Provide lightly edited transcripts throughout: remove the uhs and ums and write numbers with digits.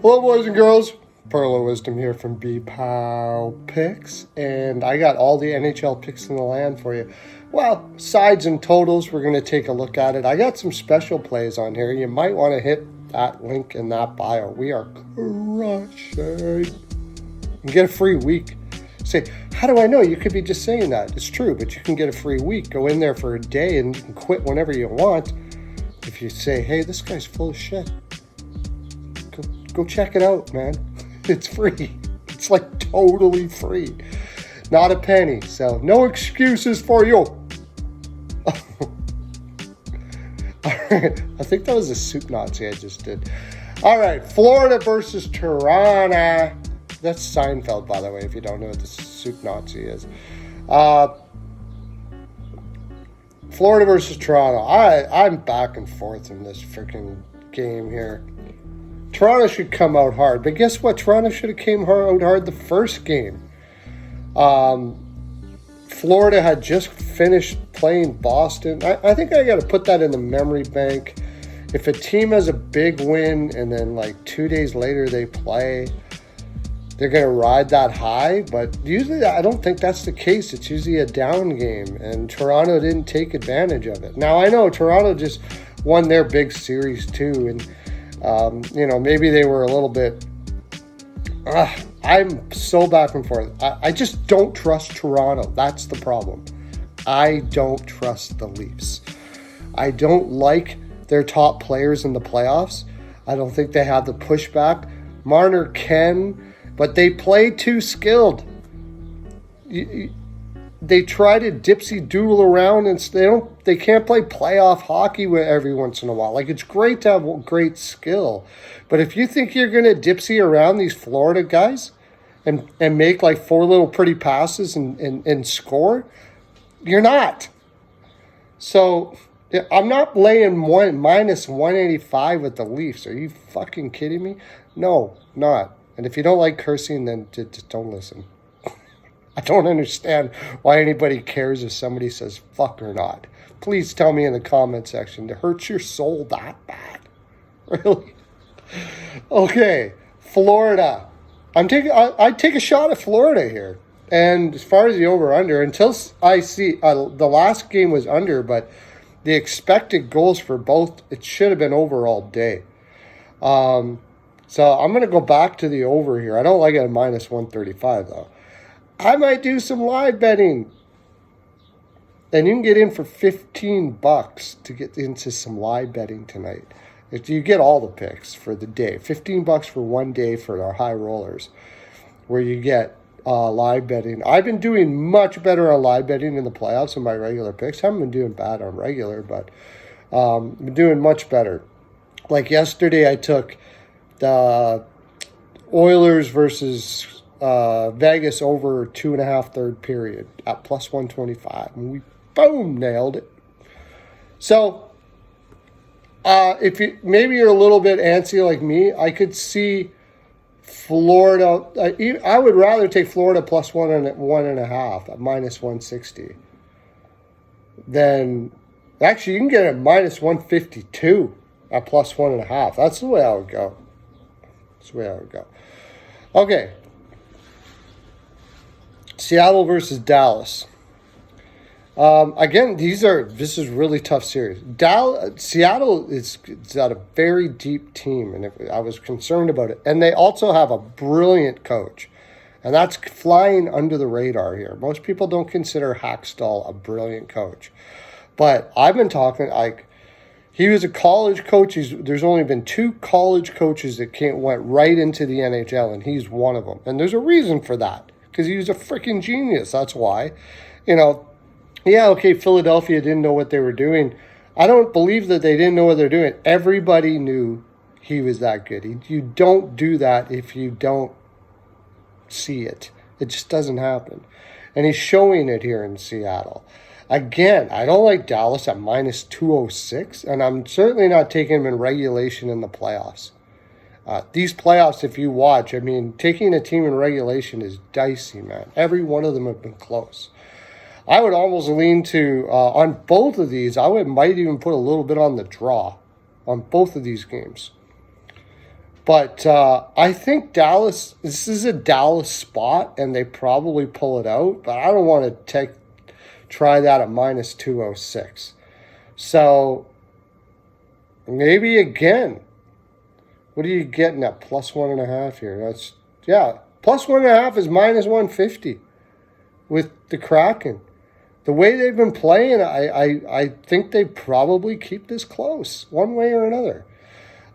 Hello, boys and girls. Pearl of Wisdom here from B-Pow Picks, and I got all the NHL picks in the land for you. Well, sides and totals, we're going to take a look at it. I got some special plays on here. You might want to hit that link in that bio. We are crushing. And get a free week. Say, how do I know? You could be just saying that. It's true, but you can get a free week. Go in there for a day and you can quit whenever you want. If you say, hey, this guy's full of shit. Go check it out, man. It's free. It's like totally free. Not a penny. So no excuses for you. All right. I think that was a soup Nazi I just did. All right. Florida versus Toronto. That's Seinfeld, by the way, if you don't know what the soup Nazi is. Florida versus Toronto. I'm back and forth in this freaking game here. Toronto should come out hard. But guess what? Toronto should have came out hard the first game. Florida had just finished playing Boston. I think I got to put that in the memory bank. If a team has a big win and then like 2 days later they play, they're going to ride that high. But usually I don't think that's the case. It's usually a down game. And Toronto didn't take advantage of it. Now I know Toronto just won their big series too. And maybe they were a little bit. I'm so back and forth. I just don't trust Toronto. That's the problem. I don't trust the Leafs. I don't like their top players in the playoffs. I don't think they have the pushback. Marner can, but they play too skilled. They try to dipsy doodle around and they can't play playoff hockey with every once in a while. Like, it's great to have great skill, but if you think you're going to dipsy around these Florida guys and make like 4 little pretty passes and score, you're not. So I'm not laying minus 185 with the Leafs. Are you fucking kidding me? No, not. And if you don't like cursing, then just don't listen. I don't understand why anybody cares if somebody says fuck or not. Please tell me in the comment section. It hurts your soul that bad. Really? Okay, Florida. I'd take a shot at Florida here. And as far as the over-under, until I see the last game was under, but the expected goals for both, it should have been over all day. So I'm going to go back to the over here. I don't like it at minus 135 though. I might do some live betting. And you can get in for $15 to get into some live betting tonight. If you get all the picks for the day. $15 for one day for our high rollers, where you get live betting. I've been doing much better on live betting in the playoffs than my regular picks. Haven't been doing bad on regular, but been doing much better. Like yesterday, I took the Oilers versus Vegas over 2.5 third period at plus 125, and we nailed it. So if maybe you're a little bit antsy like me, I could see Florida. I would rather take Florida plus 1.5 at minus 160 than actually you can get it at minus 152 at plus 1.5. That's the way I would go. Okay. Seattle versus Dallas. Again, this is really tough series. Seattle is got a very deep team, and I was concerned about it. And they also have a brilliant coach, and that's flying under the radar here. Most people don't consider Hackstall a brilliant coach, but I've been talking like he was a college coach. There's only been 2 college coaches that went right into the NHL, and he's one of them. And there's a reason for that. Because he was a freaking genius. That's why. Philadelphia didn't know what they were doing. I don't believe that they didn't know what they're doing. Everybody knew he was that good. You don't do that if you don't see it. It just doesn't happen. And he's showing it here in Seattle. Again, I don't like Dallas at minus 206. And I'm certainly not taking him in regulation in the playoffs. These playoffs, if you watch, I mean, taking a team in regulation is dicey, man. Every one of them have been close. I would almost lean to, on both of these, might even put a little bit on the draw on both of these games. But I think Dallas, this is a Dallas spot, and they probably pull it out. But I don't want to try that at minus 206. So maybe again, what are you getting at plus 1.5 here? Plus 1.5 is minus 150 with the Kraken. The way they've been playing, I think they probably keep this close one way or another.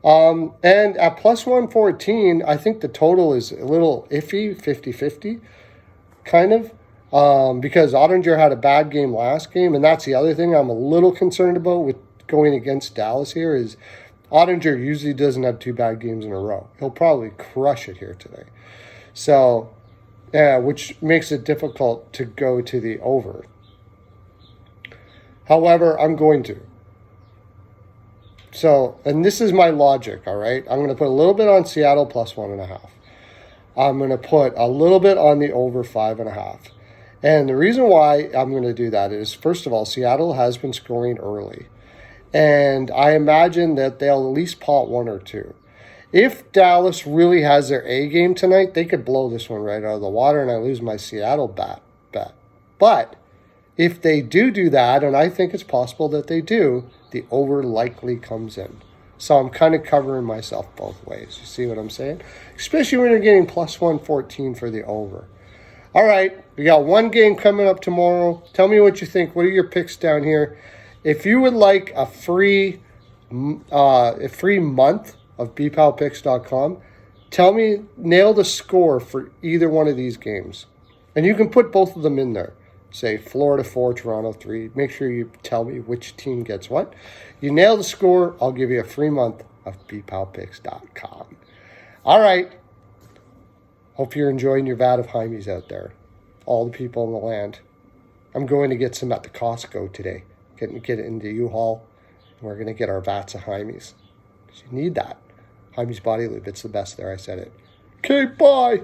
And at plus 114, I think the total is a little iffy, 50-50, kind of, because Ottinger had a bad game last game, and that's the other thing I'm a little concerned about with going against Dallas here is Ottinger usually doesn't have 2 bad games in a row. He'll probably crush it here today. So, yeah, which makes it difficult to go to the over. However, I'm going to. So, and this is my logic, all right? I'm going to put a little bit on Seattle plus 1.5. I'm going to put a little bit on the over 5.5. And the reason why I'm going to do that is, first of all, Seattle has been scoring early. And I imagine that they'll at least pot 1 or 2. If Dallas really has their A game tonight, they could blow this one right out of the water and I lose my Seattle bet. But if they do that, and I think it's possible that they do, the over likely comes in. So I'm kind of covering myself both ways. You see what I'm saying? Especially when you're getting plus 114 for the over. All right, we got one game coming up tomorrow. Tell me what you think. What are your picks down here? If you would like a free month of bpalpicks.com, tell me, nail the score for either one of these games. And you can put both of them in there. Say Florida 4, Toronto 3. Make sure you tell me which team gets what. You nail the score, I'll give you a free month of bpalpicks.com. All right. Hope you're enjoying your vat of Heimies out there. All the people in the land. I'm going to get some at the Costco today. Get it into U-Haul. And we're going to get our vats of Heimies. You need that. Heimies Body Lube. It's the best there. I said it. Okay, bye.